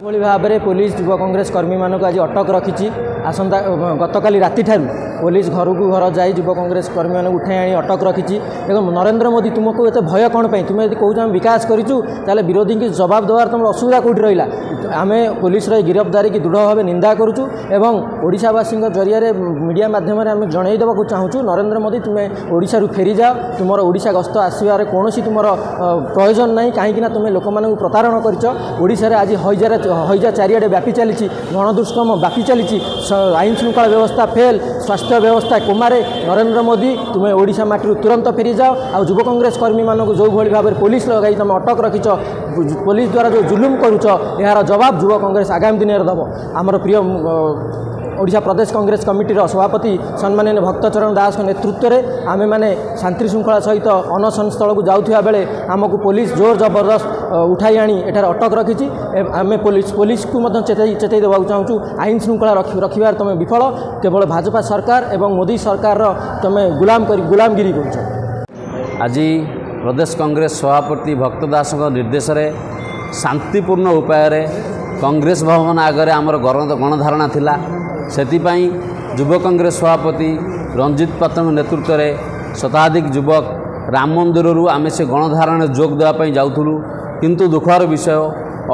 भली भाव में पुलिस युवा कांग्रेस कर्मी मानक आज अटक रखी आसंता गतकाली राति ठारू पुलिस घर को घर जाई युवा कांग्रेस कर्मी मानक उठाई आनी अटक रखी। नरेंद्र मोदी तुमको एत भय कौन पाई तुम यदि कौच आम विकास करूँ ताले विरोधी की जवाब देवार तुम असुविधा कौटी रहा आम पुलिस गिरफ्तारी की दृढ़ भाव निंदा करुचु एवं ओडिशावासी जरिया मीडिया माध्यम आम जनईदेवा चाहूँ नरेंद्र मोदी तुम्हें ओडिशा फेरी जाओ तुम ओडिशा गस्त आसबार कौन तुम प्रयोजन ना कहीं तुम लोक मानक प्रतारण कर आज हईजा चारिड़े व्यापी चली गणदुष्कर्म व्यापी चली आईन श्रृंखला व्यवस्था फेल स्वास्थ्य व्यवस्था कोमारे नरेंद्र मोदी तुम्हें ओडिशा माटी तुरंत फेरी जाओ आ युवा कांग्रेस कर्मी मानक जो भाई भाव में पुलिस लगाई तुम अटक रखिच पुलिस द्वारा जो जुलुम करुच यार जवाब युवा कांग्रेस आगामी दिन में दब। आमर प्रिय ओडिशा प्रदेश कांग्रेस कमिटी सभापति सम्माननीय भक्तचरण दास नेतृत्व में आमे माने शांति श्रृंखला सहित अनशन स्थल को जाऊा बेले आमको पुलिस जोर जबरदस्त उठाई आनी एठार अटक रखी आम पुलिस को चेताई देवा चाहूँ आईन श्रृंखला रखिबार तुम विफल केवल भाजपा सरकार एवं मोदी सरकार तुम गुलामगिरी कर। आज प्रदेश कांग्रेस सभापति भक्त दास निर्देश शांतिपूर्ण उपाय कांग्रेस भवन आगे आमर गणधारणा थिला सेतिपाई युवा कांग्रेस सभापति रंजित पात्र नेतृत्व में शताधिक युवक राम मंदिर आम से गणधारण जोग देवाई जाऊँ किंतु दुखर विषय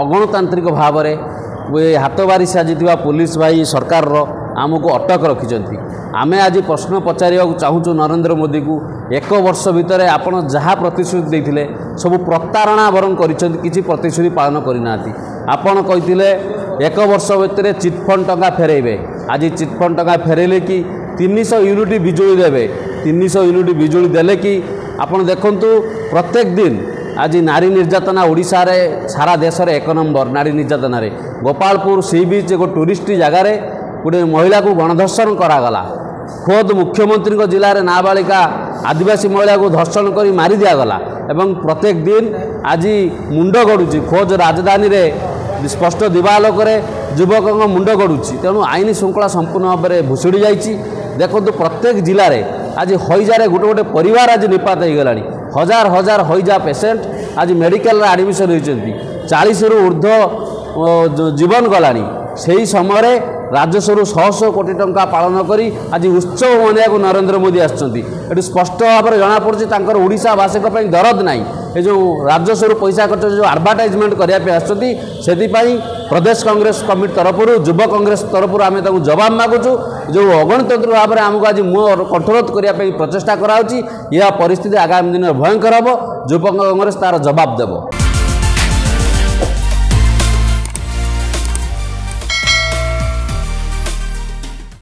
अगणतांत्रिक भाव में हाथ बारी साजिता पुलिस भाई सरकार आमको अटक रखिंट आम आज प्रश्न पचार चाहूँ नरेंद्र मोदी को एक वर्ष भितर आपड़ जहाँ प्रतिश्रुति देते सब प्रतारणा बरं किसी प्रतिश्रुति पालन करना आपड़ कही एक वर्ष भितर चिटफंड टंका फेरेबे आज चिटफंड टंका फेरेले कि 300 यूनिट बिजुली देवे 300 यूनिट बिजुली देले कि आपड़ देखु प्रत्येक दिन आज नारी निर्यातना ओडिशा रे सारा देश रे 1 नंबर नारी निर्यातना रे गोपालपुर सी बीच एक टूरिस्ट जगार गोटे महिला को गणधर्षण करागला खोद मुख्यमंत्री जिले में नाबालिका आदिवासी महिला को धर्षण कर मारी दिगला एवं प्रत्येक दिन आज मुंड गड़ुची खोज राजधानी रे स्पष्ट दिवालोक युवक मुंड गड़ुची तेणु आईन श्रृंखला संपूर्ण भाव में भुशुड़ी जाइए। देखो प्रत्येक जिले में आज हईजा गोटे गोटे परिवार आज निपात हो गला हजार हजार हईजा पेसेंट आज मेडिकल एडमिशन होती 40 रु ऊर्ध्व जीवन गला से समय राजस्व 100 कोटी टंका पालन करी आज उत्सव मनाया नरेंद्र मोदी आसुँच स्पष्ट भाव में जमापड़ी ओडिशावासी दरद ना ये जो राजस्व पैसा खर्च जो आडभटाइजमेंट करने से प्रदेश कांग्रेस कमिटी तरफ युवा कांग्रेस तरफ आम जवाब मागुचु जो अगणतंत्र भाव में आमको आज मुँह कंठरोध करने प्रचेषा कराई यह परिस्थिति आगामी दिन में भयंकर हम युवा कांग्रेस तार जवाब देव।